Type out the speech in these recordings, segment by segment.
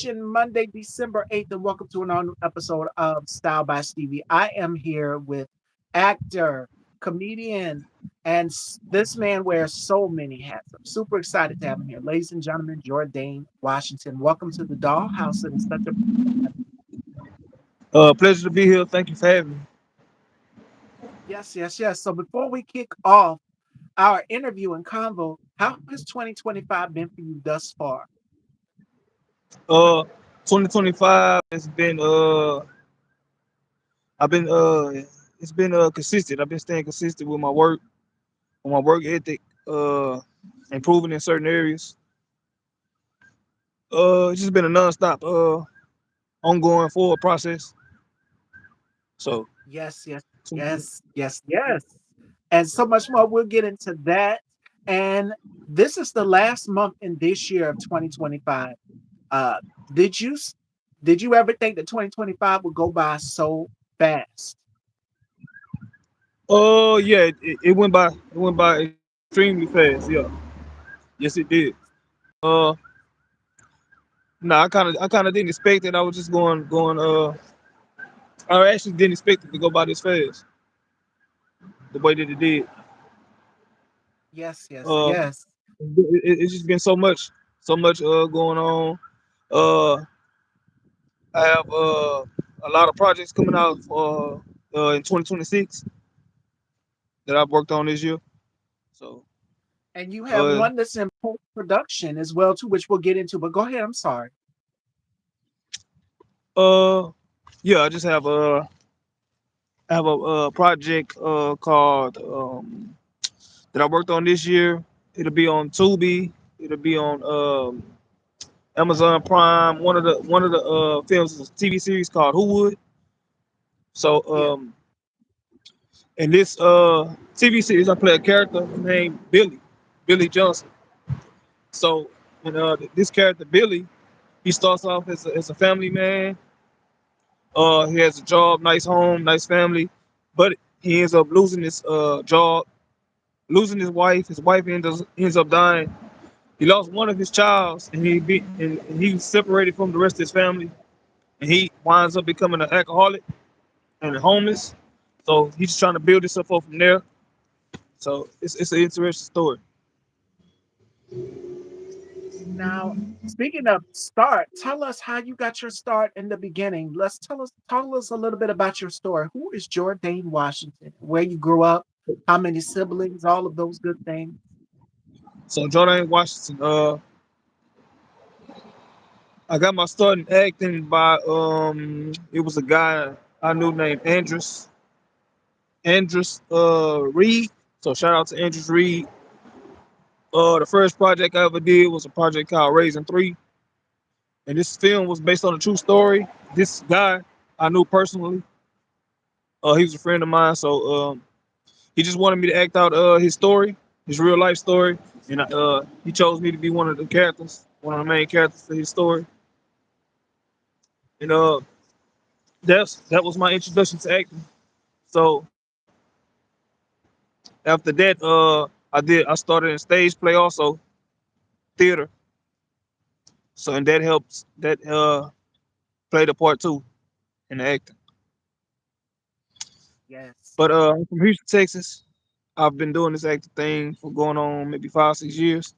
Nation, Monday, December 8th, and welcome to another episode of Style by Stevie. I am here with actor, comedian, and this man wears so many hats. I'm super excited to have him here. Ladies and gentlemen, Jordane Washington. Welcome to the Dollhouse. It is such a Pleasure to be here. Thank you for having me. yes, yes, yes. So before we kick off our interview and convo, how has 2025 been for you thus far? Uh, 2025 has been I've been it's been consistent. I've been staying consistent with my work ethic, improving in certain areas. It's just been a nonstop ongoing forward process. So Yes, yes, yes, yes, yes. And so much more. We'll get into that. And this is the last month in this year of 2025. Uh, did you s- did you ever think that 2025 would go by so fast? yeah, it went by extremely fast. Yeah, yes it did. Uh, no, I kind of didn't expect it. I was just going. I actually didn't expect it to go by this fast, the way that it did. Yes, yes, Uh, yes. it's just been so much going on. Uh, I have a lot of projects coming out in 2026 that I've worked on this year. So And you have uh, one that's in post production as well too, which we'll get into. But go ahead. I'm sorry. uh, yeah, I have a project called that I worked on this year. It'll be on Tubi. It'll be on Amazon Prime. One of the films is a TV series called Who Would. So Yeah, in this TV series, I play a character named Billy Johnson. So when this character Billy, he starts off as a family man. He has a job, nice home, nice family, but he ends up losing his job, losing his wife. His wife ends up dying. He lost one of his childs, and he was separated from the rest of his family, and he winds up becoming an alcoholic and homeless. So he's just trying to build himself up from there. So it's an interesting story. now, speaking of start, tell us how you got your start in the beginning. Let's tell us a little bit about your story. Who is Jordane Washington? Where you grew up? How many siblings? All of those good things. So Jordane Washington, I got my start in acting by it was a guy I knew named Andrus Reed. So shout out to Andrus Reed. The first project I ever did was a project called Raising Three, and this film was based on a true story. This guy I knew personally. He was a friend of mine, so he just wanted me to act out his story, his real life story, and he chose me to be one of the characters, one of the main characters for his story. And that was my introduction to acting. So after that, I started in stage play also, theater. So and that helps that played a part too in the acting. Yes. But I'm from Houston, Texas. I've been doing this acting thing for going on maybe 5 6 years.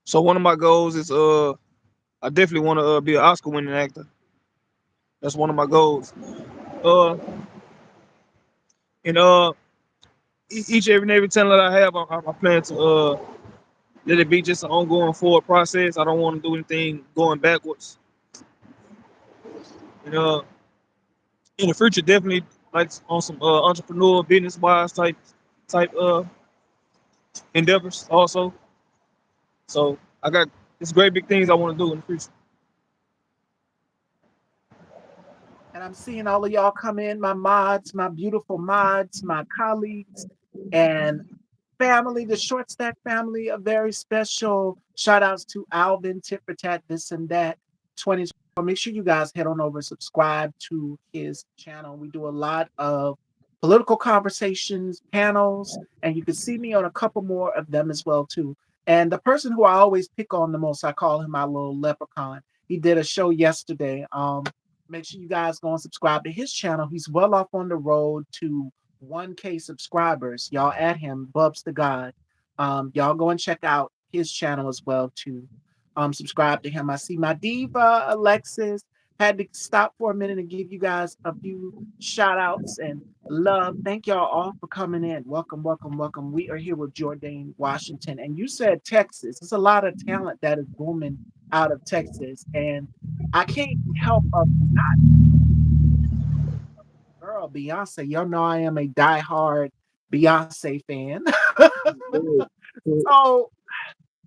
So one of my goals is I definitely want to be an Oscar winning actor. That's one of my goals. Uh and each and every talent that I have, I plan to let it be just an ongoing forward process. I don't want to do anything going backwards. And in the future, definitely like on some entrepreneur, business wise type endeavors also. So I got it's great big things I want to do in the future. And I'm seeing all of y'all come in, my mods, my beautiful mods, my colleagues, and family, the short stack family, a very special shout outs to Alvin, Tit for Tat, this and that. 20. Make sure you guys head on over and subscribe to his channel. We do a lot of political conversations, panels, and you can see me on a couple more of them as well too. And the person who I always pick on the most, I call him my little leprechaun. He did a show yesterday. Make sure you guys go and subscribe to his channel. He's well off on the road to 1K subscribers. Y'all at him, Bubs the God. Y'all go and check out his channel as well too. Subscribe to him. I see my diva Alexis had to stop for a minute and give you guys a few shout outs and love. Thank y'all all for coming in. Welcome, welcome, welcome. We are here with Jordane Washington. And you said Texas. There's a lot of talent that is booming out of Texas. And I can't help but not, girl, Beyonce. Y'all know I am a diehard Beyonce fan. So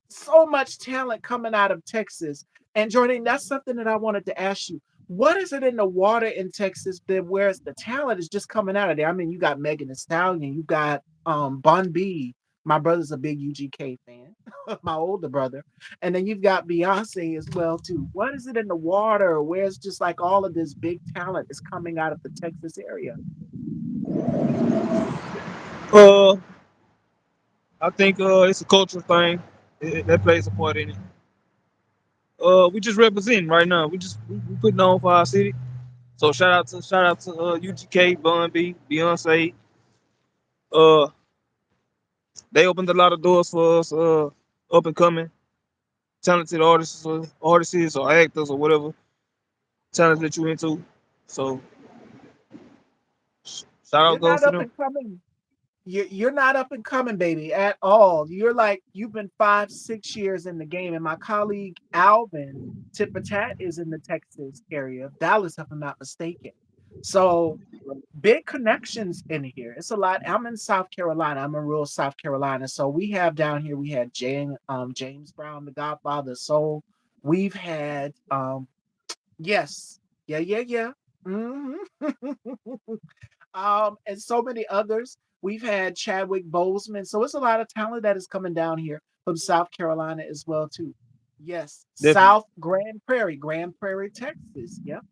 so much talent coming out of Texas. And Jordan, that's something that I wanted to ask you. What is it in the water in Texas that whereas the talent is just coming out of there? I mean, you got Megan Thee Stallion, you got Bun B. My brother's a big UGK fan, my older brother. And then you've got Beyonce as well, too. What is it in the water? Where's just like all of this big talent is coming out of the Texas area? Uh, I think it's a cultural thing that plays a part in it. We just representing right now. We putting on for our city. So shout out to UGK, Bun B, Beyonce. Uh, they opened a lot of doors for us. Up and coming talented artists or actors or whatever talent that you into. So shout You're out goes not to up them. and coming. You're not up and coming, baby, at all. You're like you've been 5, 6 years in the game. And my colleague Alvin Tipatat is in the Texas area of Dallas, if I'm not mistaken. So big connections in here. It's a lot. I'm in South Carolina. I'm in rural South Carolina. So we have down here. We had James Brown, the Godfather of Soul. We've had yes, yeah, yeah, yeah. hmm and so many others. We've had Chadwick Boseman, so it's a lot of talent that is coming down here from South Carolina as well too. Yes, Definitely. South Grand Prairie, Texas. Yep,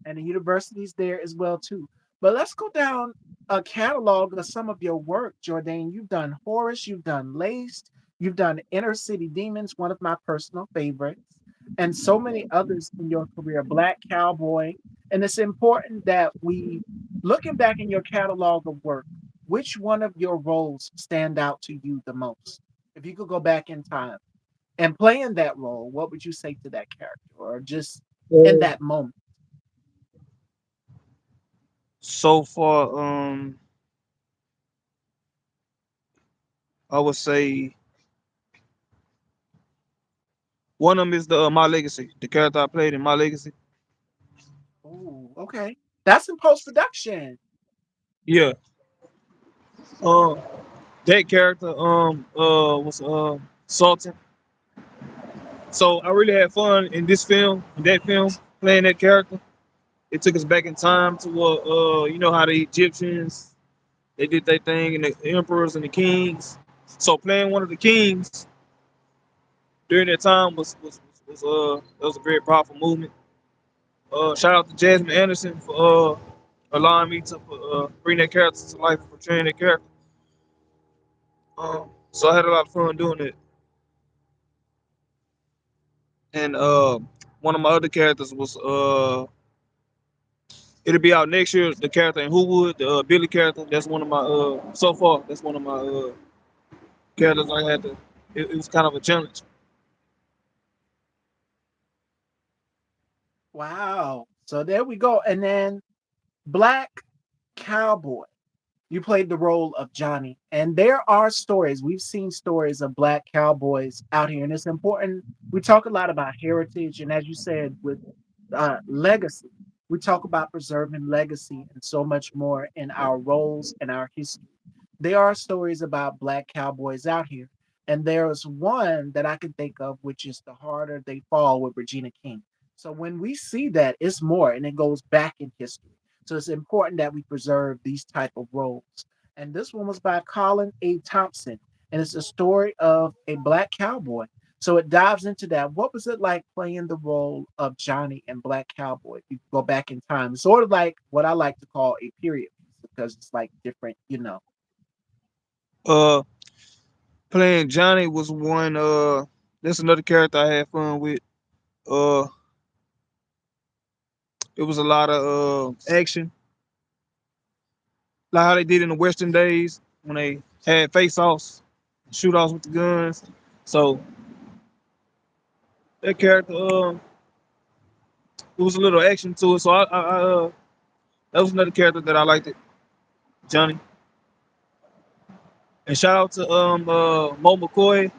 and the universities there as well too. But let's go down a catalog of some of your work, Jordane. You've done Horace, you've done Laced, you've done Inner City Demons, one of my personal favorites, and so many others in your career. Black Cowboy, and it's important that we, looking back in your catalog of work, which one of your roles stand out to you the most? If you could go back in time and play in that role, what would you say to that character, or just in Uh, that moment? so far, I would say one of them is the My Legacy, the character I played in My Legacy. Oh, okay. That's in post production. Yeah. Uh, that character was Sultan. So I really had fun in that film, playing that character. It took us back in time to you know how the Egyptians they did their thing and the emperors and the kings. So playing one of the kings during that time was that was a very powerful movement. Shout out to Jasmine Anderson for allowing me to bring that character to life, portraying that character. So I had a lot of fun doing it. And one of my other characters was it'll be out next year. The character in Who Would, the Billy character. That's one of my so far. That's one of my characters I had to. It was kind of a challenge. Wow. So there we go. And then Black Cowboy. You played the role of Johnny. And there are stories. We've seen stories of black cowboys out here. And it's important. We talk a lot about heritage. And as you said, with legacy, we talk about preserving legacy and so much more in our roles and our history. There are stories about black cowboys out here. And there's one that I can think of, which is The Harder They Fall with Regina King. So when we see that, it's more and it goes back in history. So it's important that we preserve these type of roles. And this one was by Colin A. Thompson. And it's a story of a black cowboy. So it dives into that. What was it like playing the role of Johnny in Black Cowboy? If you go back in time, sort of like what I like to call a period piece because it's like different. Uh, Playing Johnny was one. That's another character I had fun with. Uh, it was a lot of action, like how they did in the Western days when they had face-offs, shoot-offs with the guns. So that character, it was a little action to it. So that was another character that I liked. It, Johnny. And shout out to Mo McCoy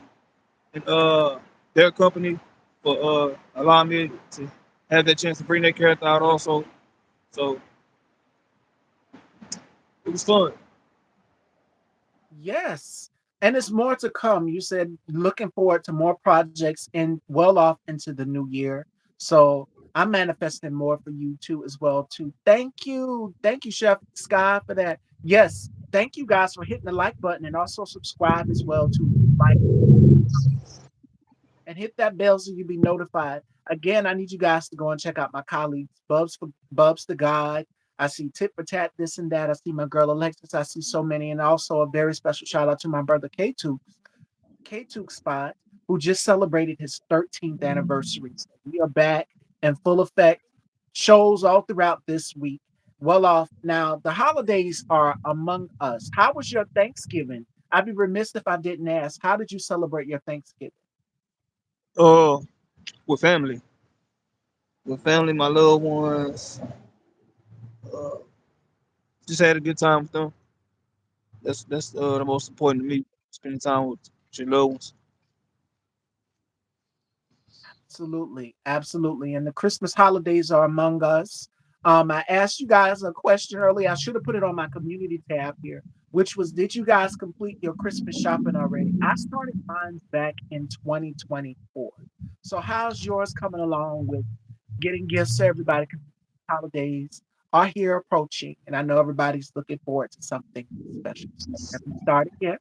and their company for allowing me to have that chance to bring that character out also. So it was fun. Yes. And it's more to come. You said looking forward to more projects and well off into the new year. So I'm manifesting more for you too as well too. Thank you. Thank you, Chef Sky, for that. Yes. Thank you guys for hitting the like button and also subscribe as well too. Like and hit that bell so you'll be notified. Again, I need you guys to go and check out my colleagues, Bubs the God. I see Tit for Tat, this and that. I see my girl Alexis. I see so many, and also a very special shout out to my brother K2 Spot, who just celebrated his 13th anniversary. So we are back in full effect. Shows all throughout this week. Well off now. The holidays are among us. How was your Thanksgiving? I'd be remiss if I didn't ask. How did you celebrate your Thanksgiving? Uh, with family, my loved ones. Uh, just had a good time with them. That's the most important to me. Spending time with your loved ones. Absolutely, absolutely. And the Christmas holidays are among us. I asked you guys a question earlier. I should have put it on my community tab here, which was, did you guys complete your Christmas shopping already? I started mine back in 2024. So how's yours coming along with getting gifts to everybody? 'Cause holidays are here approaching, and I know everybody's looking forward to something special. So have you started yet?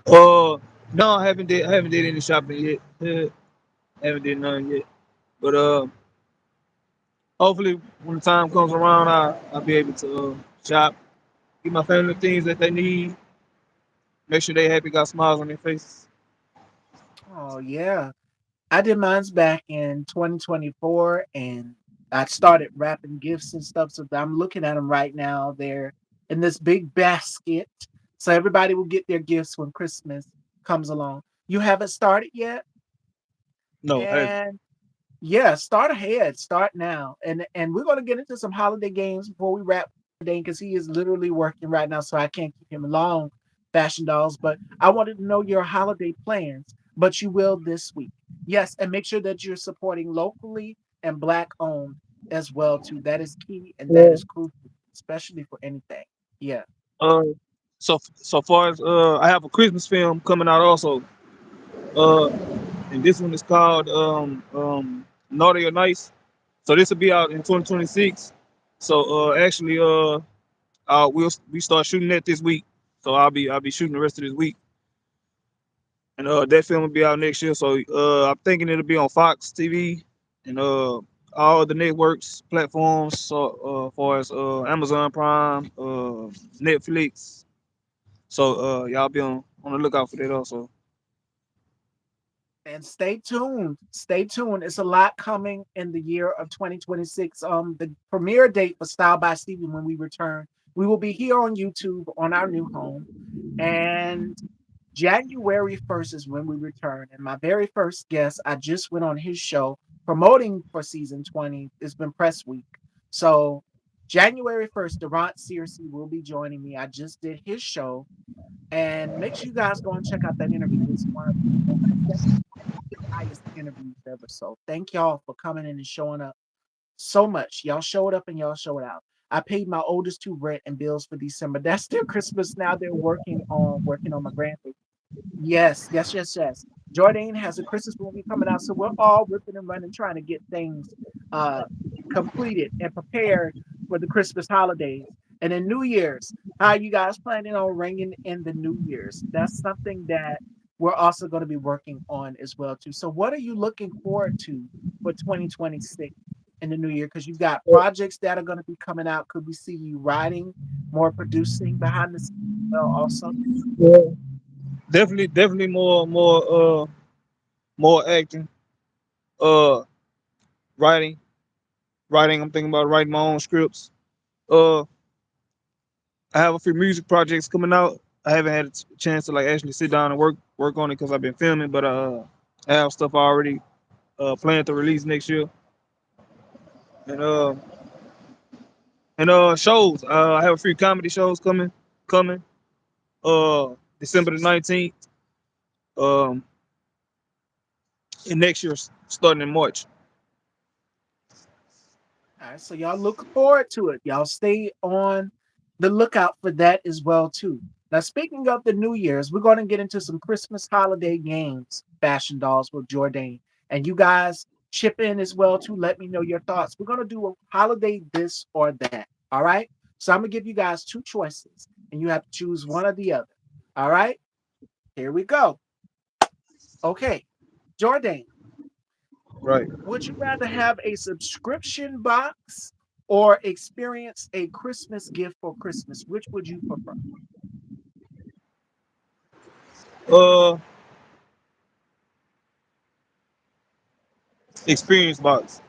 Uh, no, I haven't did any shopping yet. Haven't did none yet. But hopefully when the time comes around, I'll be able to shop, get my family the things that they need, make sure they happy, got smiles on their faces. Oh yeah. I did mine's back in 2024 and I started wrapping gifts and stuff. So I'm looking at them right now. They're in this big basket. So everybody will get their gifts when Christmas comes along. You haven't started yet? No, I haven't. And yeah, start ahead, start now. And we're gonna get into some holiday games before we wrap Dane because he is literally working right now, so I can't keep him long, fashion dolls. But I wanted to know your holiday plans, but you will this week. Yes, and make sure that you're supporting locally and black owned as well too. That is key and that Yeah. is crucial, especially for anything. Yeah. Uh, so far as I have a Christmas film coming out also. Uh, and this one is called Naughty or Nice. So this will be out in 2026. So actually we start shooting that this week. So I'll be shooting the rest of this week, and that film will be out next year. So I'm thinking it'll be on Fox TV and all the networks platforms. So far as Amazon Prime, Netflix. So y'all be on the lookout for that also. And stay tuned. Stay tuned. It's a lot coming in the year of 2026. The premiere date for Style by Stevie when we return. We will be here on YouTube on our new home. And January 1st is when we return. And my very first guest, I just went on his show promoting for season 20. It's been press week. So January 1st, Durant Searcy will be joining me. I just did his show. And make sure you guys go and check out that interview. It's one of the highest interviews ever. So thank y'all for coming in and showing up so much. Y'all showed up and y'all showed out. I paid my oldest two rent and bills for December. That's their Christmas now. They're working on my grandbaby. Yes, yes, yes, yes. Jordane has a Christmas movie coming out, so we're all ripping and running, trying to get things uh completed and prepared for the Christmas holidays. And then New Year's, how are you guys planning on ringing in the New Year's? That's something that we're also going to be working on as well too. So, what are you looking forward to for 2026? in the new year? Because you got Well, projects that are going to be coming out. Could we see you writing, more producing behind the scenes? Well, also. well, definitely more acting. Uh, writing, writing. I'm thinking about writing my own scripts. Uh, I have a few music projects coming out. I haven't had a chance to like actually sit down and work on it because I've been filming, but I have stuff already planned to release next year. And shows. I have a few comedy shows coming. Uh, December the 19th. Um, and next year starting in March. All right, so y'all look forward to it. Y'all stay on the lookout for that as well too. Now, speaking of the New Year's, we're going to get into some Christmas holiday games, Fashion Dolls with Jordane, and you guys chip in as well too. Let me know your thoughts. We're going to do a holiday this or that. All right. So I'm gonna give you guys two choices, and you have to choose one or the other. All right. Here we go. Okay, Jordane. Right. Would you rather have a subscription box or experience a Christmas gift for Christmas? Which would you prefer? Uh, Experience box.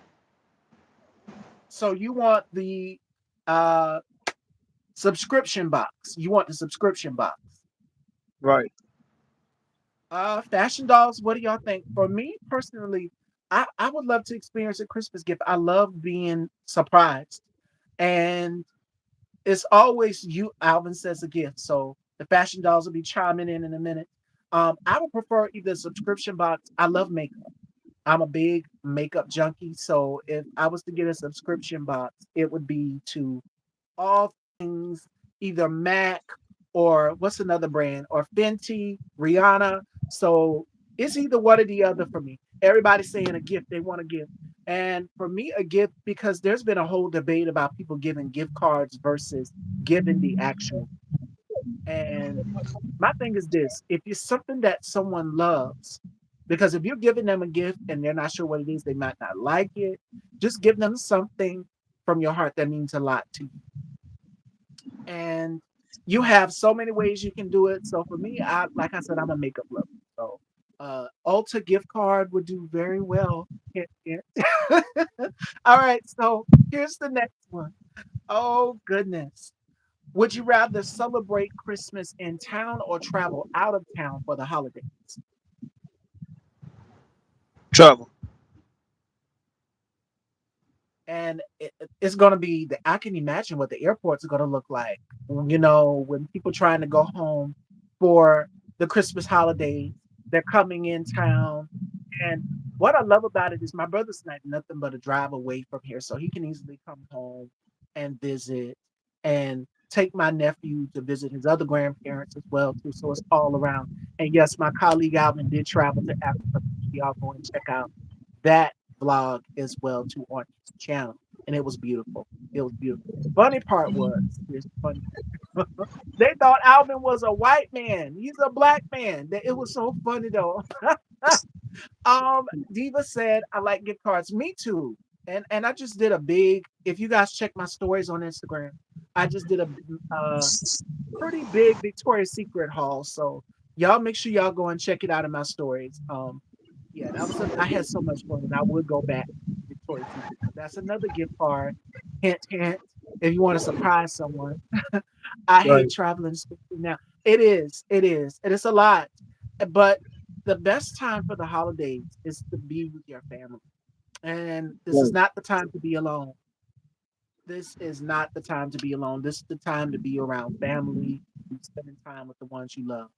So you want the uh, subscription box. You want the subscription box. Right. Fashion dolls, what do y'all think? For me personally, I would love to experience a Christmas gift. I love being surprised. And it's always you, Alvin says a gift. So the fashion dolls will be chiming in a minute. I would prefer either subscription box. I love makeup. I'm a big makeup junkie. So if I was to get a subscription box, it would be to all things either Mac or what's another brand or Fenty, Rihanna. So it's either one or the other for me. Everybody's saying a gift they want to give. And for me, a gift, because there's been a whole debate about people giving gift cards versus giving the actual. And my thing is this: if it's something that someone loves, because if you're giving them a gift and they're not sure what it is, they might not like it, just give them something from your heart that means a lot to you. And you have so many ways you can do it. So for me, I like I said, I'm a makeup lover. So Ulta gift card would do very well. Hint, hint. All right, so here's the next one. Oh goodness. Would you rather celebrate Christmas in town or travel out of town for the holidays? Travel. And it's going to be the, I can imagine what the airports are going to look like, when people trying to go home for the Christmas holidays, they're coming in town. And what I love about it is my brother's not nothing but a drive away from here, so he can easily come home and visit and take my nephew to visit his other grandparents as well too. So it's all around. And yes, my colleague Alvin did travel to Africa. Y'all go and check out that vlog as well too on his channel, and it was beautiful. It was beautiful. Funny part was, here's the funny part. They thought Alvin was a white man. He's a black man. It was so funny though. Diva said, I like gift cards. Me too. And I just did a big, if you guys check my stories on Instagram, I just did a pretty big Victoria's Secret haul. So y'all make sure y'all go and check it out in my stories. Yeah, that was I had so much fun, and I would go back to Victoria's Secret. So that's another gift card. Hint, hint. If you want to surprise someone, I hate Right. traveling, especially now. It is, and it's a lot. But the best time for the holidays is to be with your family, and this is Right. not the time to be alone. This is not the time to be alone. This is the time to be around family, and spending time with the ones you love.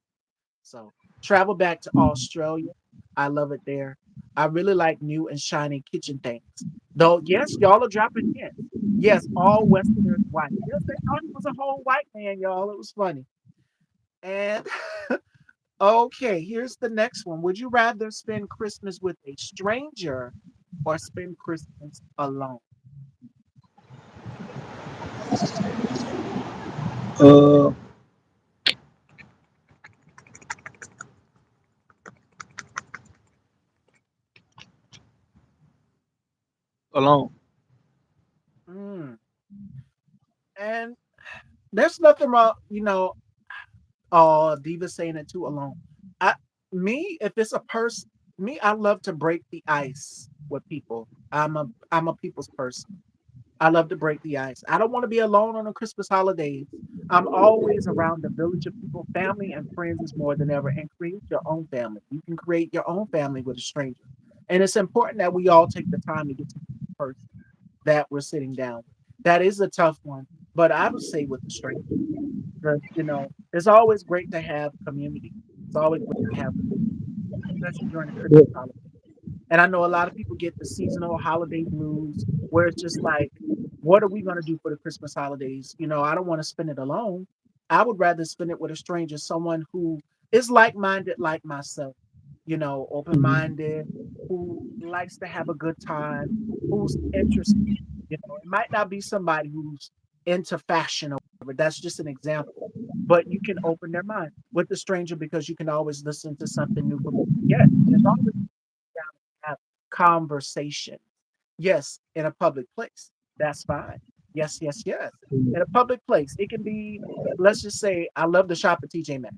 So travel back to Australia. I love it there. I really like new and shiny kitchen things. Though, yes, y'all are dropping hints. Yes, all Westerners white. Yes, they thought he was a whole white man, y'all. It was funny. And okay, here's the next one. Would you rather spend Christmas with a stranger or spend Christmas alone? Uh, Alone. And there's nothing wrong, you know. Oh, Diva saying it too alone. I Me, if it's a person, me, I love to break the ice with people. I'm a people's person. I love to break the ice. I don't want to be alone on the Christmas holidays. I'm always around the village of people. Family and friends is more than ever. And create your own family. You can create your own family with a stranger. And it's important that we all take the time to get to know the person that we're sitting down with. That is a tough one, but I would say with a stranger. Because, it's always great to have community. It's always great to have community, especially during the Christmas holiday. And I know a lot of people get the seasonal holiday blues where it's just like, what are we going to do for the Christmas holidays? I don't want to spend it alone. I would rather spend it with a stranger, someone who is like minded like myself, open minded, who likes to have a good time, who's interested. It might not be somebody who's into fashion or whatever. That's just an example. But you can open their mind with the stranger because you can always listen to something new from them. Yes, there's always down to have conversation. Yes, in a public place. That's fine. Yes, yes, yes. In a public place, it can be, let's just say, I love to shop at TJ Maxx.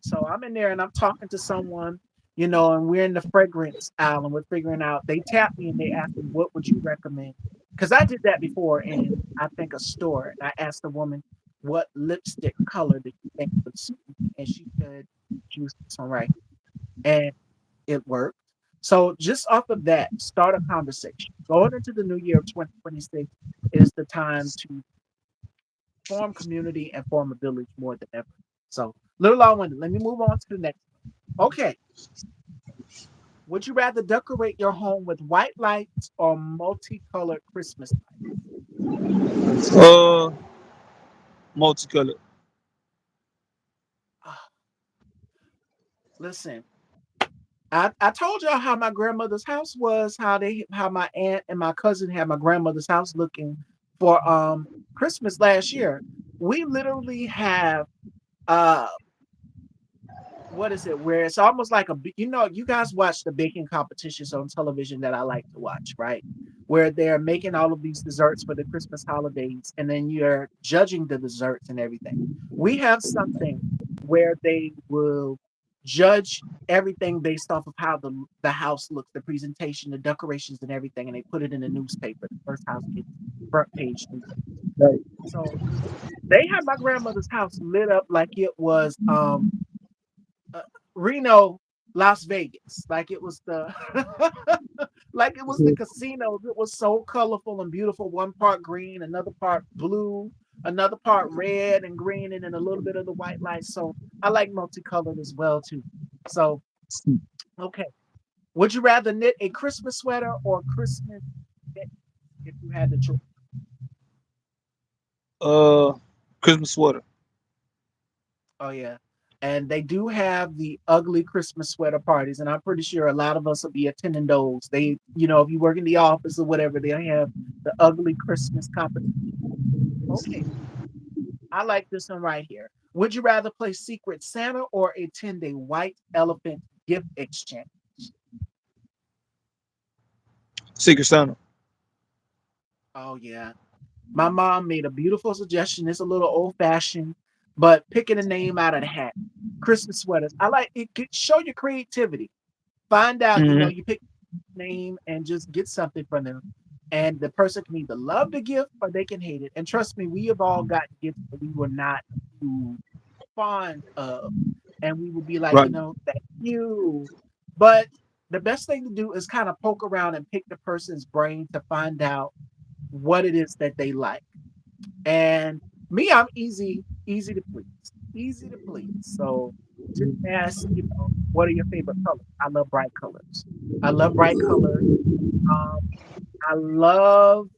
So I'm in there and I'm talking to someone, and we're in the fragrance aisle and we're figuring out, they tap me and they ask me, what would you recommend? Because I did that before in, I think, a store. And I asked the woman, what lipstick color did you think would suit me? And she said, choose this one right here. And it worked. So just off of that, start a conversation. Going into the new year of 2026 is the time to form community and form a village more than ever. So, little long-winded. Let me move on to the next one. Okay. Would you rather decorate your home with white lights or multicolored Christmas Uh, multicolored. lights? Listen, I told y'all how my grandmother's house was, how my aunt and my cousin had my grandmother's house looking for Christmas last year. We literally have uh what is it, where it's almost like you guys watch the baking competitions on television that I like to watch, right? Where they're making all of these desserts for the Christmas holidays and then you're judging the desserts and everything. We have something where they will judge everything based off of how the house looks, the presentation, the decorations and everything, and they put it in the newspaper. The first house gets front page news. Right. So they had my grandmother's house lit up like it was uh, Reno, Las Vegas. Like it was the like it was the casinos. It was so colorful and beautiful. One part green, another part blue, another part red and green, and then a little bit of the white lights. So I like multicolored as well too. So okay. Would you rather knit a Christmas sweater or Christmas knit if you had the choice? Uh, Christmas sweater. Oh yeah. And they do have the ugly Christmas sweater parties, and I'm pretty sure a lot of us will be attending those. If you work in the office or whatever, they have the ugly Christmas competition. Okay, I like this one right here. Would you rather play Secret Santa or attend a white elephant gift exchange? Secret Santa. Oh yeah. My mom made a beautiful suggestion. It's a little old fashioned, but picking a name out of the hat. Christmas sweaters. I like it. Show your creativity. Find out, Hmm. you pick name and just get something from them. And the person can either love the gift or they can hate it. And trust me, we have all gotten gifts that we were not too fond of. And we would be like, Right. thank you. But the best thing to do is kind of poke around and pick the person's brain to find out what it is that they like. And me, I'm easy to please. Easy to please. So just ask, what are your favorite colors? I love bright colors. I love bright colors. Um, I love,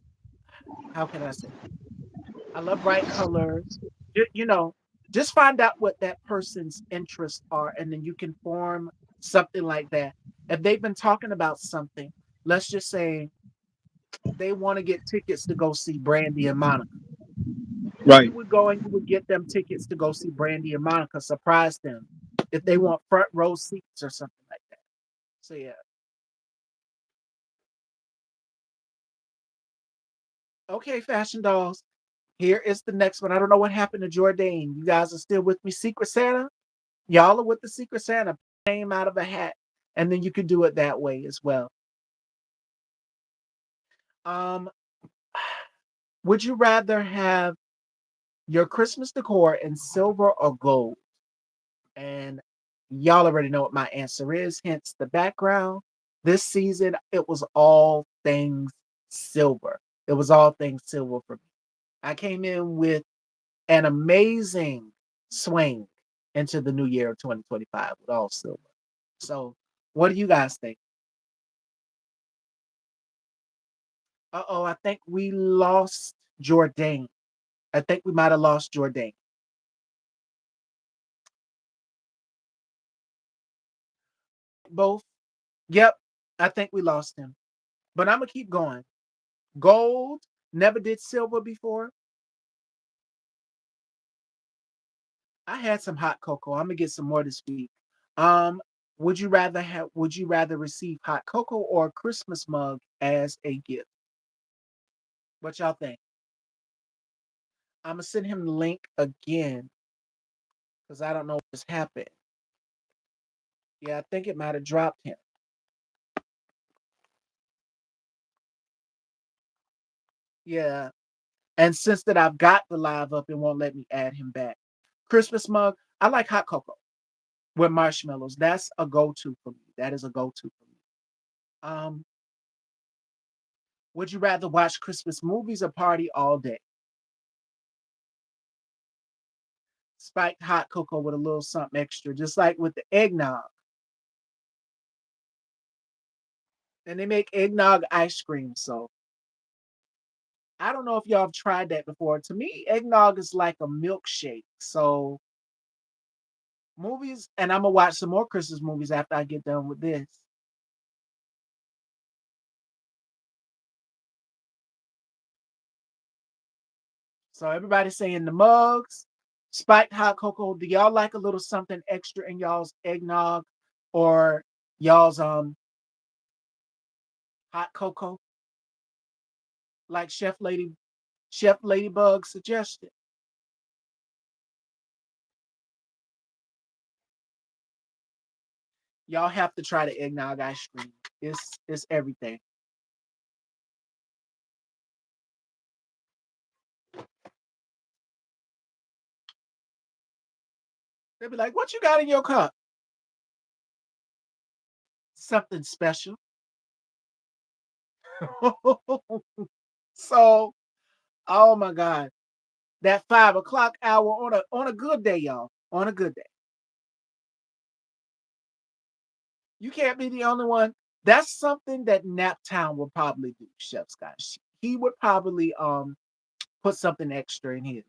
how can I say? I love bright colors. Just find out what that person's interests are, and then you can form something like that. If they've been talking about something, let's just say they want to get tickets to go see Brandy and Monica. You Right. would go and you would get them tickets to go see Brandy and Monica, surprise them if they want front row seats or something like that. So yeah. Okay, fashion dolls. Here is the next one. I don't know what happened to Jordane. You guys are still with me. Secret Santa? Y'all are with the Secret Santa. Name out of a hat. And then you can do it that way as well. Um, would you rather have your Christmas decor in silver or gold? And y'all already know what my answer is, hence the background. This season, it was all things silver. It was all things silver for me. I came in with an amazing swing into the new year of 2025 with all silver. So, what do you guys think? Uh oh, I think we lost Jordane. I think we might have lost Jordane. Both? Yep, I think we lost him. But I'm going to keep going. Gold, never did silver before. I had some hot cocoa. I'm going to get some more this week. Um, would you rather receive hot cocoa or a Christmas mug as a gift? What y'all think? I'm gonna send him the link again because I don't know what's happened. Yeah, I think it might have dropped him. Yeah. And since that I've got the live up, it won't let me add him back. Christmas mug. I like hot cocoa with marshmallows. That's a go-to for me. That is a go-to for me. Um, would you rather watch Christmas movies or party all day? Spiked hot cocoa with a little something extra, just like with the eggnog. And they make eggnog ice cream. So I don't know if y'all have tried that before. To me, eggnog is like a milkshake. So movies, and I'm gonna watch some more Christmas movies after I get done with this. So everybody's saying the mugs, spiked hot cocoa. Do y'all like a little something extra in y'all's eggnog or y'all's hot cocoa? Like Chef Ladybug suggested. Y'all have to try the eggnog ice cream. It's everything. They'll be like, "What you got in your cup? Something special." So, oh my God, that 5 o'clock hour on a good day, y'all. On a good day, you can't be the only one. That's something that Naptown would probably do, Chef Scott. He would probably put something extra in his.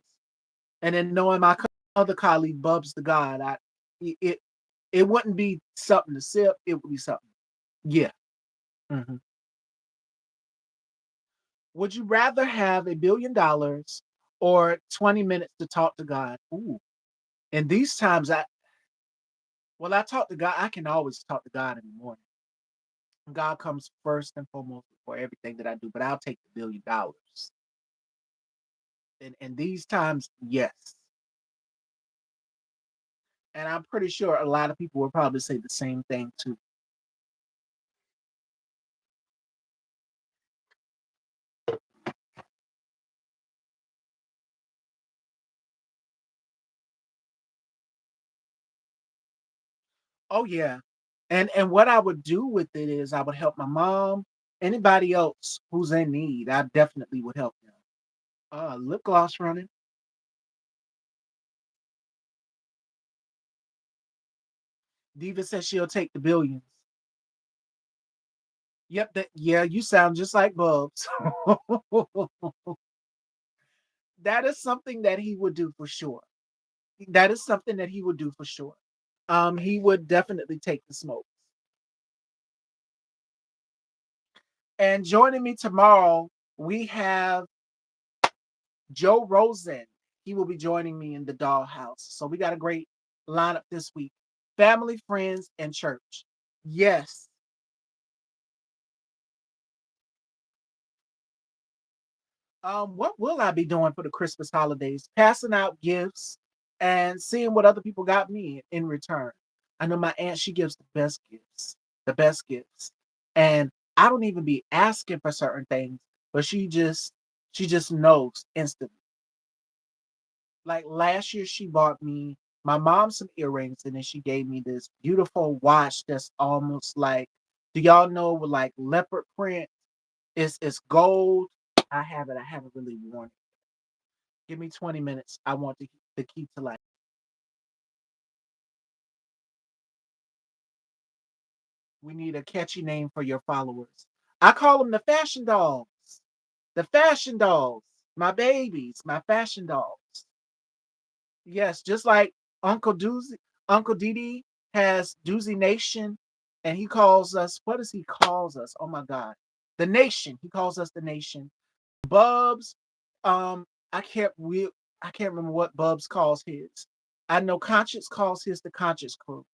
And then knowing my other colleague Bubs the God, it it wouldn't be something to sip. It would be something. Yeah. Mhm. Would you rather have $1 billion or 20 minutes to talk to God? Ooh. And these times, I talk to God. I can always talk to God in the morning. God comes first and foremost for everything that I do, but I'll take the $1 billion. And these times, yes. And I'm pretty sure a lot of people will probably say the same thing too. Oh yeah. And what I would do with it is I would help my mom, anybody else who's in need. I definitely would help them. Lip gloss running. Diva says she'll take the billions. Yep, yeah, you sound just like Bubs. That is something that he would do for sure. That is something that he would do for sure. He would definitely take the smoke. And joining me tomorrow, we have Joe Rosen. He will be joining me in the dollhouse. So we got a great lineup this week. Family, friends, and church. Yes. What will I be doing for the Christmas holidays? Passing out gifts and seeing what other people got me in return. I know my aunt, she gives the best gifts. And I don't even be asking for certain things, but she just knows instantly. Like last year, she bought me my mom some earrings, and then she gave me this beautiful watch that's almost like, do y'all know with like leopard print? It's gold. I have it. I haven't really worn it. Give me 20 minutes. I want the key to life. We need a catchy name for your followers. I call them the fashion dolls. The fashion dolls. My babies, my fashion dolls. Yes, just like Uncle Doozy, Uncle Didi has Doozy Nation, and he calls us, what does he calls us? Oh my God. The Nation. He calls us the Nation. Bubs, um, I can't we I can't remember what Bubs calls his. I know Conscious calls his the Conscious Crew.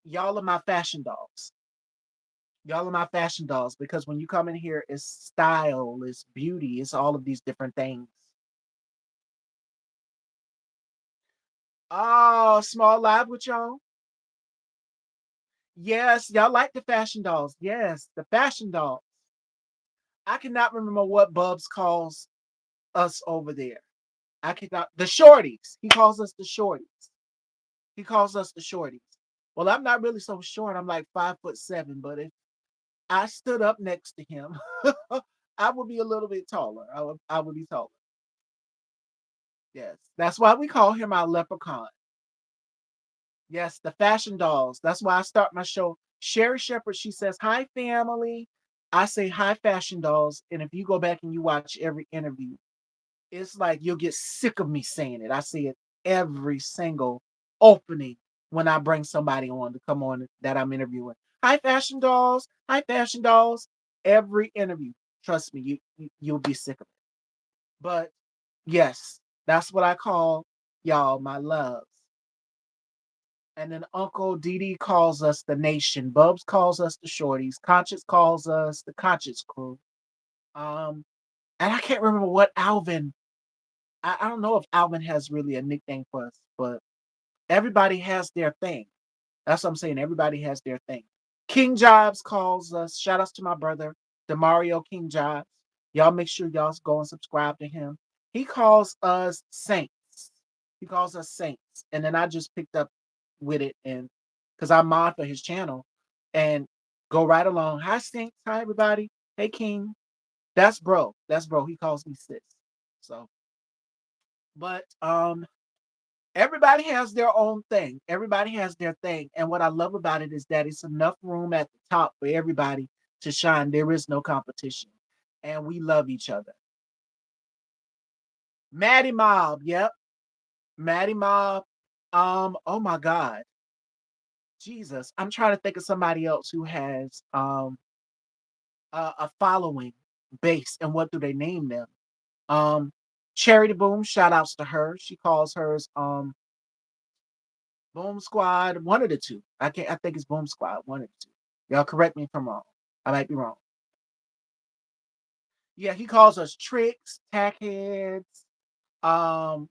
Y'all are my fashion dolls. Y'all are my fashion dolls because when you come in here, it's style, it's beauty, it's all of these different things. Oh, small live with y'all. Yes, y'all like the fashion dolls. Yes, the fashion dolls. I cannot remember what Bubs calls us over there. I cannot. The shorties. He calls us the shorties. He calls us the shorties. Well, I'm not really so short. I'm like 5'7", but if I stood up next to him, I would be a little bit taller. I would be taller. Yes. That's why we call him our leprechaun. Yes, the fashion dolls. That's why I start my show. Sherry Shepherd, she says, "Hi, family." I say, "Hi, fashion dolls." And if you go back and you watch every interview, it's like you'll get sick of me saying it. I say it every single opening when I bring somebody on to come on that I'm interviewing. "Hi, fashion dolls." "Hi, fashion dolls." Every interview. Trust me, you'll be sick of it. But yes, that's what I call y'all my loves. And then Uncle Didi calls us the Nation. Bubs calls us the Shorties. Conscious calls us the Conscious Crew. Um, and I can't remember what Alvin. I don't know if Alvin has really a nickname for us, but everybody has their thing. That's what I'm saying. Everybody has their thing. King Jobs calls us. Shout outs to my brother, Demario King Jobs. Y'all make sure y'all go and subscribe to him. He calls us saints. He calls us saints. And then I just picked up with it and because I'm mod for his channel and go right along. "Hi saints. Hi everybody. Hey King." That's bro. That's bro. He calls me sis. So but everybody has their own thing. Everybody has their thing. And what I love about it is that it's enough room at the top for everybody to shine. There is no competition. And we love each other. Maddie Mob, yep. Maddie Mob. Oh my God. Jesus. I'm trying to think of somebody else who has a following base and what do they name them? Um Charity Boom, shout outs to her. She calls hers Boom Squad, one of the two. I think it's Boom Squad, one of the two. Y'all correct me if I'm wrong. I might be wrong. Yeah, he calls us tricks, tackheads. Um,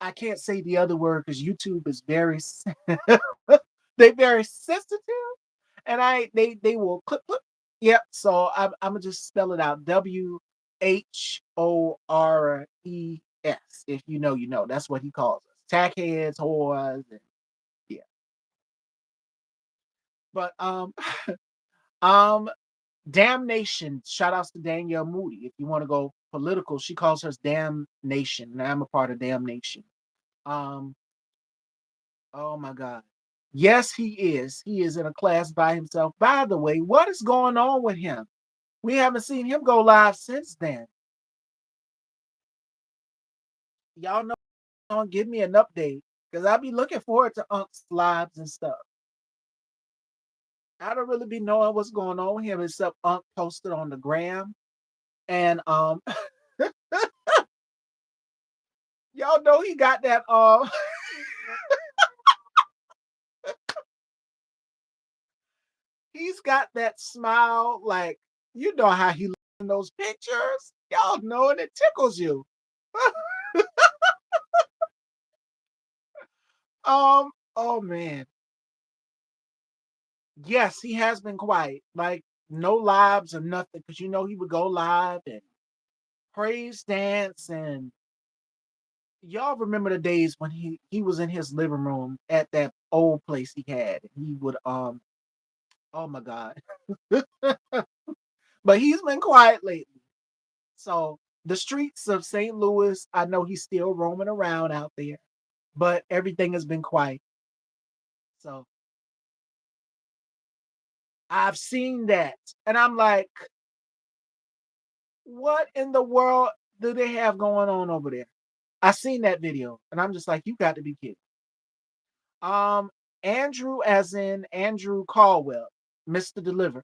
I can't say the other word because YouTube is very they very sensitive, and they will clip. Yep. So I'm gonna just spell it out. WHORES. If you know, you know. That's what he calls us. Tackheads, whores, and yeah. But um Damnation. Shout outs to Danielle Moody. If you want to go political, she calls hers Damnation. And I'm a part of Damnation. Um, oh my God. Yes, he is. He is in a class by himself. By the way, what is going on with him? We haven't seen him go live since then. Y'all know, give me an update because I'll be looking forward to Unc's lives and stuff. I don't really be knowing what's going on with him except Unc posted on the gram. And y'all know he got that he's got that smile, like you know how he in those pictures, y'all know it, it tickles you. Oh man. Yes, he has been quiet. Like no lives or nothing, because you know he would go live and praise dance, and y'all remember the days when he was in his living room at that old place he had. He would oh my god. But he's been quiet lately. So the streets of St. Louis, I know he's still roaming around out there, but everything has been quiet. So I've seen that. And I'm like, what in the world do they have going on over there? I seen that video and I'm just like, you got to be kidding. Um, Andrew, as in Andrew Caldwell, Mr. Deliver,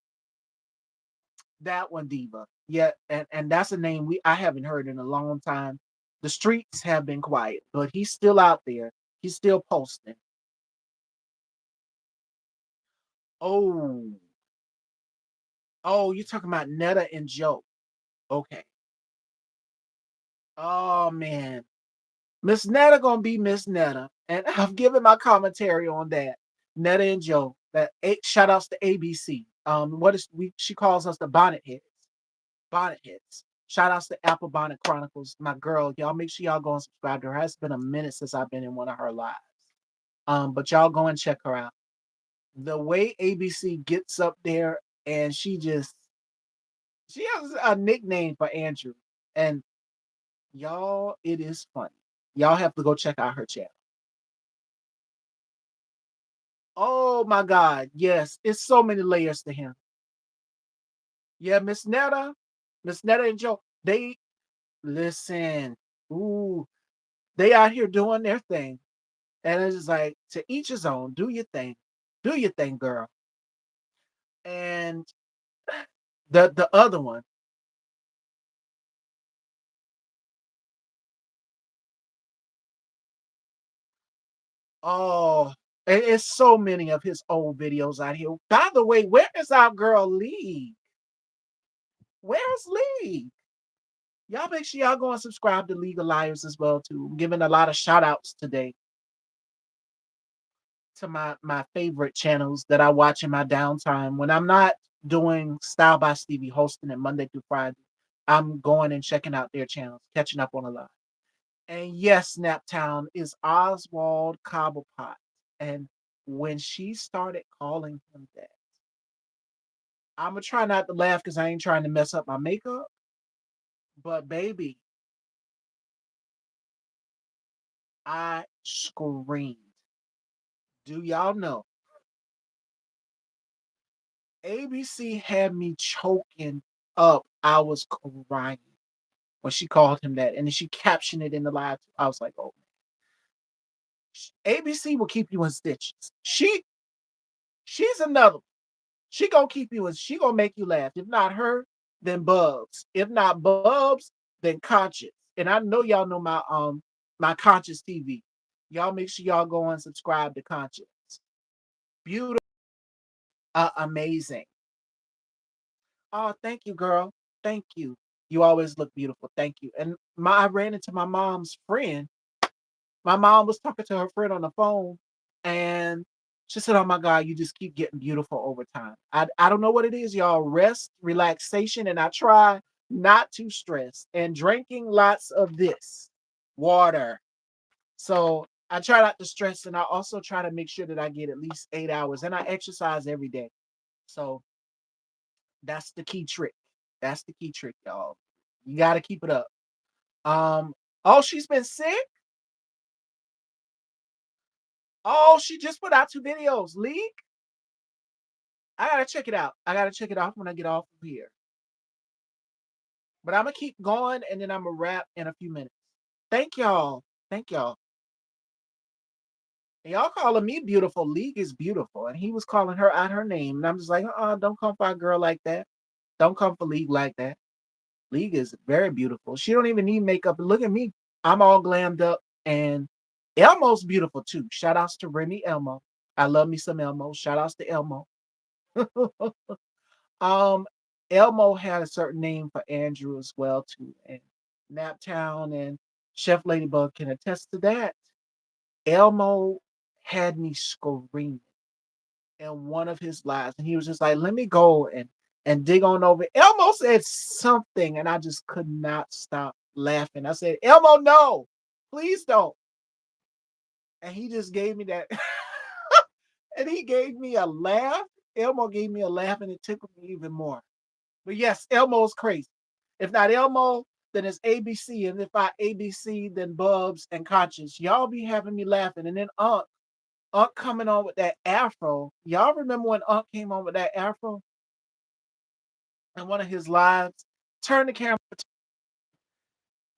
that one diva. Yeah, and that's a name I haven't heard in a long time. The streets have been quiet, but he's still out there. He's still posting. Oh, oh, you're talking about Netta and Joe. Okay. Oh man, Miss Netta gonna be Miss Netta, and I've given my commentary on that. Netta and Joe. That eight shout outs to ABC. What is we? She calls us the bonnet heads. Bonnet heads. Shout outs to Apple Bonnet Chronicles. My girl, y'all make sure y'all go and subscribe to her. It's been a minute since I've been in one of her lives. But y'all go and check her out. The way ABC gets up there and she has a nickname for Andrew. And y'all, it is funny. Y'all have to go check out her channel. Oh my God. Yes. It's so many layers to him. Yeah, Miss Netta and Joe, they listen. Ooh, they out here doing their thing. And it's just like to each his own. Do your thing. Do your thing, girl. And the other one, oh, it's so many of his old videos out here. By the way, where is our girl Lee? Where's Lee? Y'all make sure y'all go and subscribe to League of Liars as well too. I'm giving a lot of shout outs today to my favorite channels that I watch in my downtime. When I'm not doing Style by Stevie hosting it Monday through Friday, I'm going and checking out their channels, catching up on a lot. And yes, Snaptown is Oswald Cobblepot. And when she started calling him that, I'm gonna try not to laugh because I ain't trying to mess up my makeup. But baby, I screamed. Do y'all know? ABC had me choking up. I was crying when she called him that, and then she captioned it in the live. I was like, "Oh, ABC will keep you in stitches." She's another. She gonna keep you in. She gonna make you laugh. If not her, then Bubs. If not Bubs, then Conscious. And I know y'all know my Conscious TV. Y'all make sure y'all go and subscribe to Conscious. Beautiful, amazing. Oh, thank you, girl. Thank you. You always look beautiful. Thank you. And I ran into my mom's friend. My mom was talking to her friend on the phone, and she said, "Oh my God, you just keep getting beautiful over time." I don't know what it is, y'all. Rest, relaxation, and I try not to stress and drinking lots of this water. So I try not to stress, and I also try to make sure that I get at least 8 hours, and I exercise every day. So that's the key trick. That's the key trick, y'all. You got to keep it up. Um, oh, she's been sick. Oh, she just put out 2 videos. Leak. I gotta check it out. I gotta check it out when I get off of here. But I'm gonna keep going, and then I'm gonna wrap in a few minutes. Thank y'all. Thank y'all. And y'all calling me beautiful. League is beautiful, and he was calling her out her name, and I'm just like, don't come for a girl like that. Don't come for League like that. League is very beautiful. She don't even need makeup. Look at me. I'm all glammed up, and Elmo's beautiful too. Shout outs to Remy Elmo. I love me some Elmo. Shout outs to Elmo. um, Elmo had a certain name for Andrew as well too, and Naptown and Chef Ladybug can attest to that. Elmo had me screaming in one of his lives, and he was just like, "Let me go and dig on over." Elmo said something, and I just could not stop laughing. I said, "Elmo, no, please don't." And he just gave me that, and he gave me a laugh. Elmo gave me a laugh, and it tickled me even more. But yes, Elmo's crazy. If not Elmo, then it's ABC, and if I ABC, then Bubs and Conscious. Y'all be having me laughing, and then Unc coming on with that afro. Y'all remember when Unc came on with that afro in one of his lives? Turn the camera.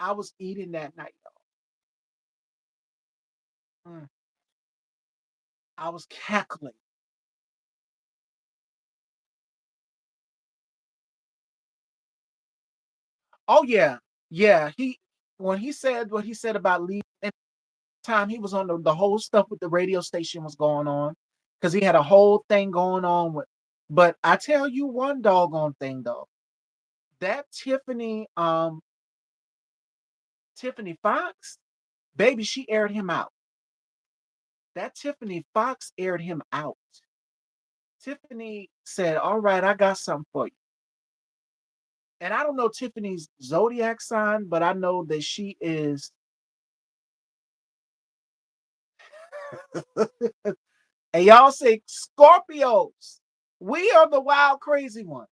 I was eating that night, y'all. I was cackling. Oh yeah, yeah. He when he said what he said about leaving, and time he was on the whole stuff with the radio station was going on because he had a whole thing going on with. But I tell you one doggone thing though, that Tiffany Fox, baby, she aired him out. That Tiffany Fox aired him out. Tiffany said, "All right, I got something for you." And I don't know Tiffany's zodiac sign, but I know that she is. And y'all say Scorpios. We are the wild, crazy ones.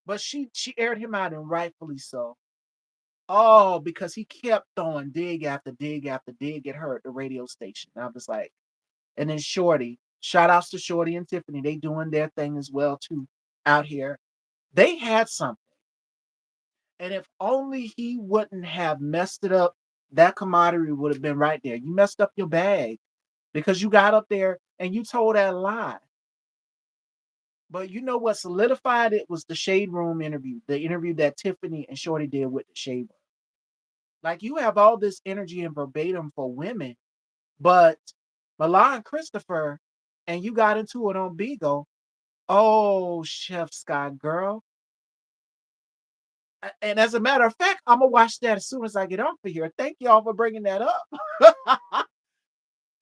But she aired him out, and rightfully so. Oh, because he kept throwing dig after dig after dig at her at the radio station. I was like, and then Shorty, shout outs to Shorty and Tiffany. They doing their thing as well too out here. They had something. And if only he wouldn't have messed it up, that camaraderie would have been right there. You messed up your bag because you got up there and you told that lie. But you know what solidified it was the Shade Room interview, the interview that Tiffany and Shorty did with the Shade Room. Like you have all this energy and verbatim for women, but Milan Christopher and you got into it on Beagle. Oh, Chef Scott girl. And as a matter of fact, I'm gonna watch that as soon as I get off of here. Thank y'all for bringing that up.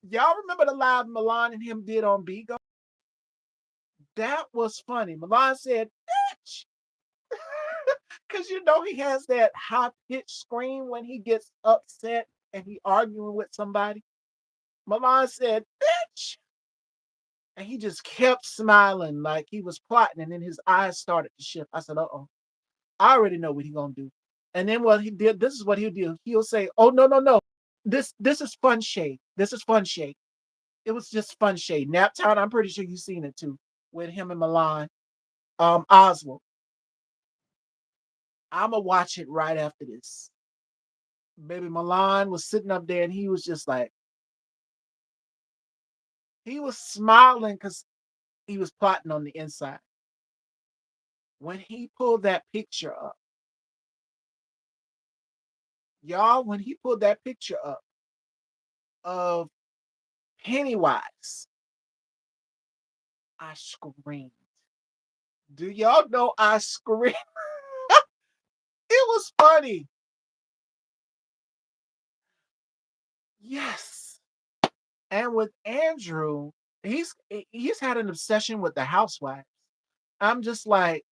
Y'all remember the live Milan and him did on Beagle? That was funny. Milan said, "Bitch," because you know he has that high pitched scream when he gets upset and he arguing with somebody. Milan said, "Bitch," and he just kept smiling like he was plotting, and then his eyes started to shift. I said, "Uh oh, I already know what he gonna do." And then what he did, this is what he'll do. He'll say, "Oh no, no, no, this is fun shade. This is fun shade." It was just fun shade. Naptown, I'm pretty sure you've seen it too, with him and Milan. Oswald. I'ma watch it right after this. Baby Milan was sitting up there and he was just like, he was smiling because he was plotting on the inside. When he pulled that picture up, y'all, when he pulled that picture up of Pennywise, I screamed. Do y'all know I screamed? It was funny. Yes. And with Andrew, he's had an obsession with the housewives. I'm just like,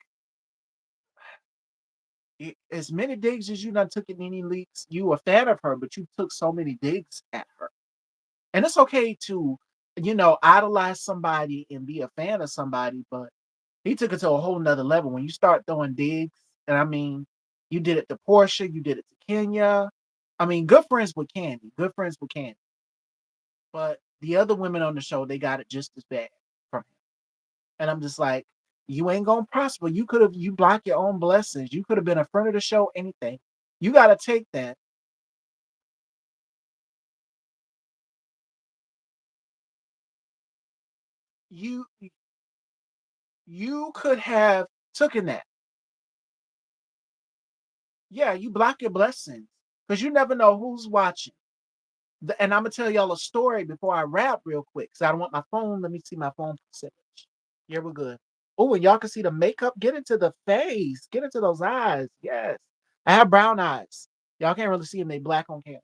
as many digs as you done took in any leaks, you a fan of her, but you took so many digs at her. And it's okay to, idolize somebody and be a fan of somebody, but he took it to a whole nother level. When you start throwing digs, and I mean, you did it to Portia, you did it to Kenya. I mean, good friends with Candy, good friends with Candy. But the other women on the show, they got it just as bad from him. And I'm just like, you ain't gonna prosper. You block your own blessings. You could have been a friend of the show, anything. You gotta take that. You you could have taken that. Yeah, you block your blessings because you never know who's watching. And I'm gonna tell y'all a story before I wrap real quick because I don't want my phone. Let me see my phone percentage. Yeah, we're good. Oh, and y'all can see the makeup get into the face, get into those eyes. Yes. I have brown eyes. Y'all can't really see them, they black on camera.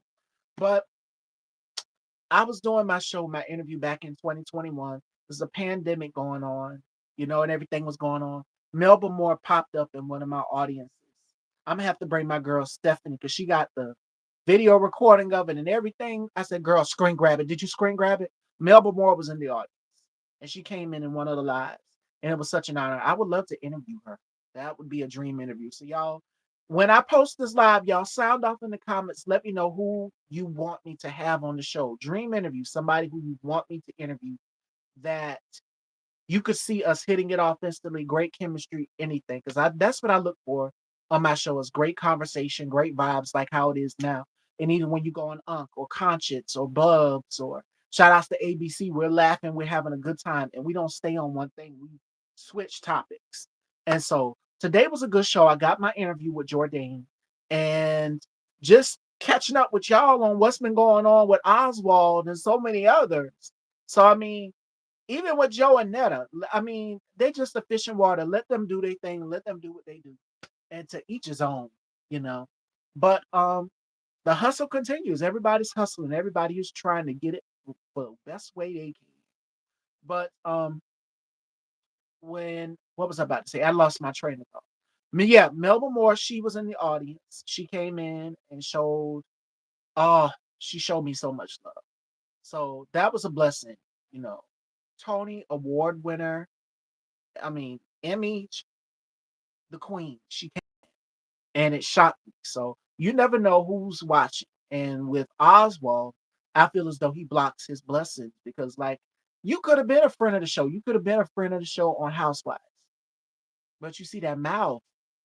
But I was doing my show, my interview back in 2021. There's a pandemic going on, and everything was going on. Melba Moore popped up in one of my audiences. I'm gonna have to bring my girl Stephanie because she got the video recording of it and everything. I said, girl, screen grab it. Did you screen grab it? Melba Moore was in the audience and she came in one of the lives. And it was such an honor. I would love to interview her. That would be a dream interview. So, y'all, when I post this live, y'all sound off in the comments. Let me know who you want me to have on the show. Dream interview, somebody who you want me to interview that you could see us hitting it off instantly, great chemistry, anything. Because that's what I look for on my show is great conversation, great vibes, like how it is now. And even when you go on Unk or Conscience or Bubs or shout outs to ABC, we're laughing, we're having a good time, and we don't stay on one thing. We switch topics. And so today was a good show. I got my interview with Jordane and just catching up with y'all on what's been going on with Oswald and so many others. So I mean, even with Joe and Netta, I mean, they just a fish in water. Let them do their thing. Let them do what they do, and to each his own, you know. But the hustle continues. Everybody's hustling. Everybody is trying to get it for the best way they can. But when what was I about to say? I lost my train of thought. Yeah, Melba Moore. She was in the audience. She came in and showed. Oh, she showed me so much love. So that was a blessing, you know. Tony Award winner. I mean, Emmy, the queen. She came and it shocked me. So you never know who's watching. And with Oswald, I feel as though he blocks his blessings because, like, you could have been a friend of the show. You could have been a friend of the show on Housewives, but you see that mouth.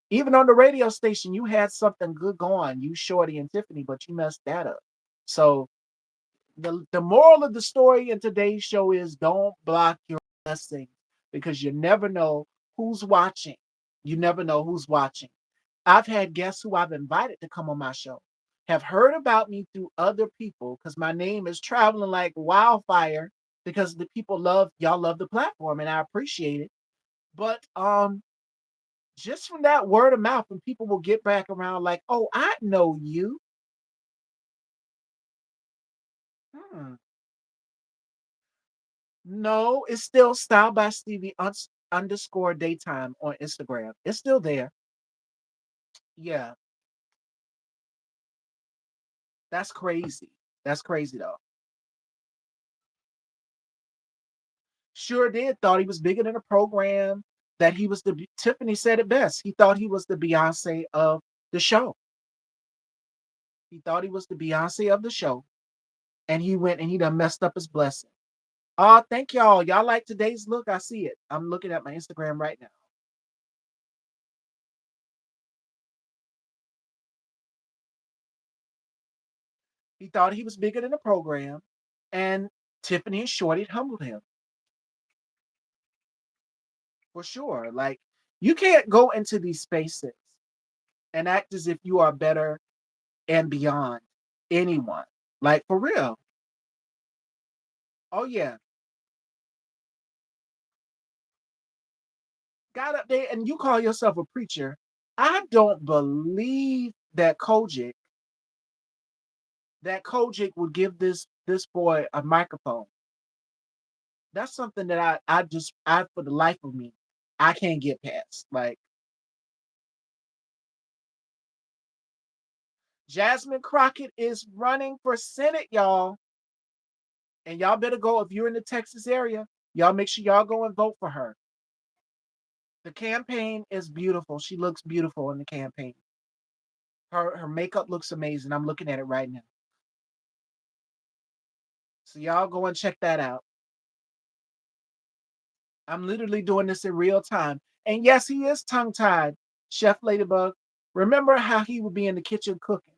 Even on the radio station, you had something good going. You, Shorty, and Tiffany, but you messed that up. So the moral of the story in today's show is don't block your blessings because you never know who's watching. You never know who's watching. I've had guests who I've invited to come on my show have heard about me through other people because my name is traveling like wildfire because the people love y'all love the platform and I appreciate it. But just from that word of mouth, and people will get back around like, oh, I know you. Hmm. No, it's still Style by Stevie underscore daytime on Instagram. It's still there. Yeah, that's crazy. That's crazy though. Sure did. Thought he was bigger than a program. That he was the Tiffany said it best. He thought he was the Beyonce of the show. He thought he was the Beyonce of the show, and he went and he done messed up his blessing. Thank y'all. Y'all like today's look? I see it. I'm looking at my Instagram right now. He thought he was bigger than the program, and Tiffany and Shorty humbled him for sure. Like you can't go into these spaces and act as if you are better and beyond anyone. Like for real. Oh yeah. Got up there and you call yourself a preacher. I don't believe that Kojic would give this boy a microphone. That's something that I for the life of me, I can't get past. Like Jasmine Crockett is running for Senate, y'all. And y'all better go if you're in the Texas area. Y'all make sure y'all go and vote for her. The campaign is beautiful. She looks beautiful in the campaign. Her makeup looks amazing. I'm looking at it right now. So y'all go and check that out. I'm literally doing this in real time. And yes, he is tongue tied, Chef Ladybug. Remember how he would be in the kitchen cooking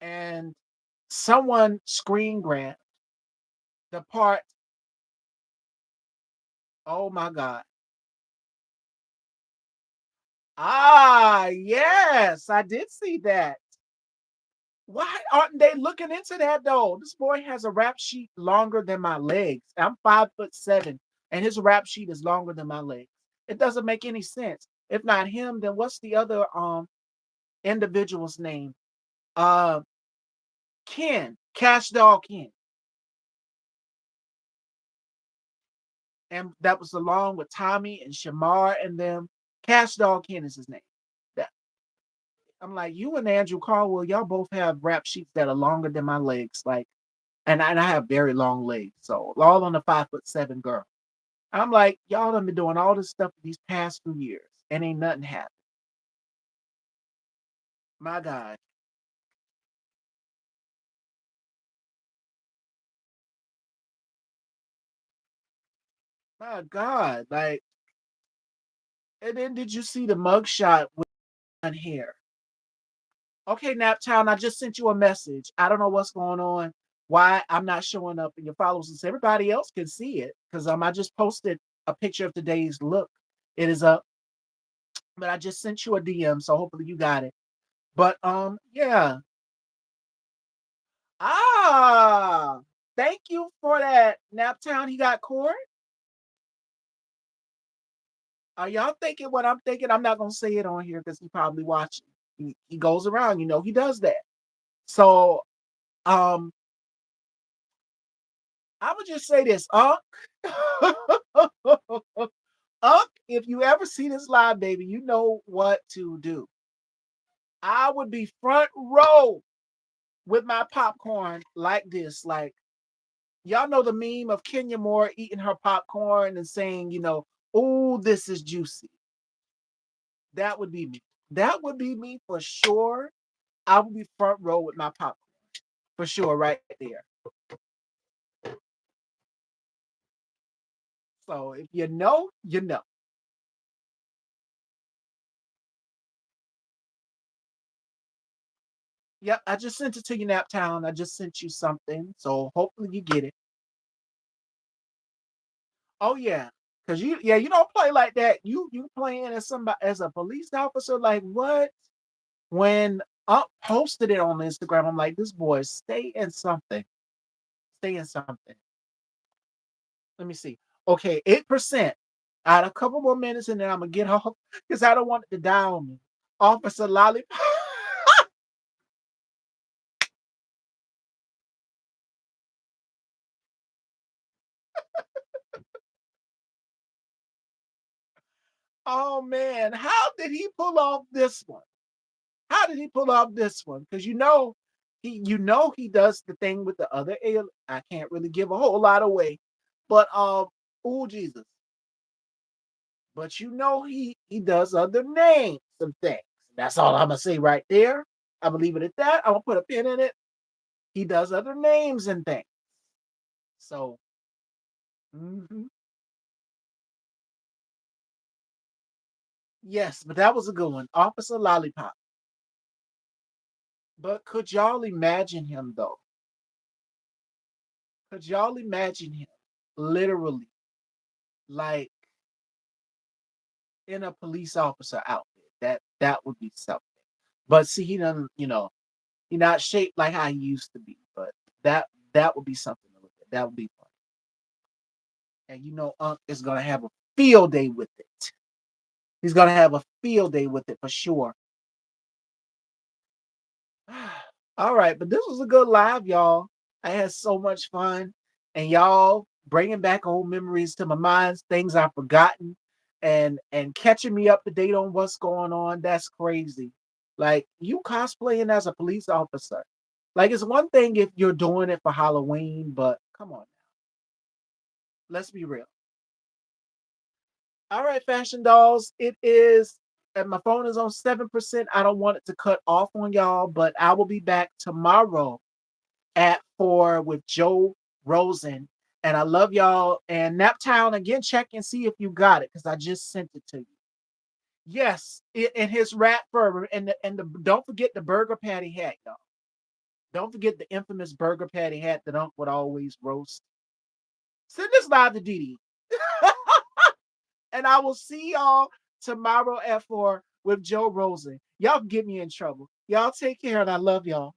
and someone screen grabbed the part. Oh my God. Ah, yes, I did see that. Why aren't they looking into that though? This boy has a rap sheet longer than my legs. I'm 5'7". and his rap sheet is longer than my legs. It doesn't make any sense. If not him, then what's the other individual's name? Uh Ken, Cash Dog Ken. And that was along with Tommy and Shamar and them. Cash Dog Ken is his name. That I'm like, you and Andrew Caldwell, y'all both have rap sheets that are longer than my legs. Like, and I have very long legs. So all on the 5'7" girl. I'm like, y'all done been doing all this stuff these past few years and ain't nothing happened. My God. My God. Like, and then did you see the mugshot with hair? Okay, Naptown, I just sent you a message. I don't know what's going on, why I'm not showing up in your followers list. Everybody else can see it because I just posted a picture of today's look. It is up, but I just sent you a DM, so hopefully you got it. But yeah. Ah, thank you for that. Naptown, he got court. Are y'all thinking what I'm thinking? I'm not gonna say it on here because he probably watching. He goes around, he does that. So um I would just say this, if you ever see this live, baby, you know what to do. I would be front row with my popcorn like this. Like, y'all know the meme of Kenya Moore eating her popcorn and saying, oh, this is juicy. That would be me. That would be me for sure. I would be front row with my popcorn for sure, right there. So if you know, you know. Yep, I just sent it to you, Naptown. I just sent you something, so hopefully you get it. Oh yeah, cause you don't play like that. You playing as somebody as a police officer, like what? When I posted it on Instagram, I'm like, this boy stay in something, stay in something. Let me see. Okay, 8%. I had a couple more minutes, and then I'm gonna get off because I don't want it to die on me. Officer Lollipop. Oh man, how did he pull off this one? How did he pull off this one? Because he does the thing with the other alien. I can't really give a whole lot away, but oh Jesus! But he does other names and things. That's all I'm gonna say right there. I'm gonna leave it at that. I'm gonna put a pin in it. He does other names and things. So, mhm. Yes, but that was a good one, Officer Lollipop. But could y'all imagine him though? Could y'all imagine him literally like in a police officer outfit? That would be something. But see, he doesn't, he's not shaped like how he used to be. But that would be something to look at. That would be fun. And Unc is gonna have a field day with it. He's gonna have a field day with it for sure. All right, but this was a good live, y'all. I had so much fun, and y'all bringing back old memories to my mind, things I've forgotten, and catching me up to date on what's going on. That's crazy. Like you cosplaying as a police officer. Like it's one thing if you're doing it for Halloween, but come on, let's be real. All right, fashion dolls, it is. And my phone is on 7%. I don't want it to cut off on y'all, but I will be back tomorrow at 4 with Joe Rosen. And I love y'all. And Naptown, again, check and see if you got it because I just sent it to you. Yes, in his rat fur. And don't forget the burger patty hat, y'all. Don't forget the infamous burger patty hat that Unc would always roast. Send this live to Didi. And I will see y'all tomorrow at 4 with Joe Rosen. Y'all get me in trouble. Y'all take care and I love y'all.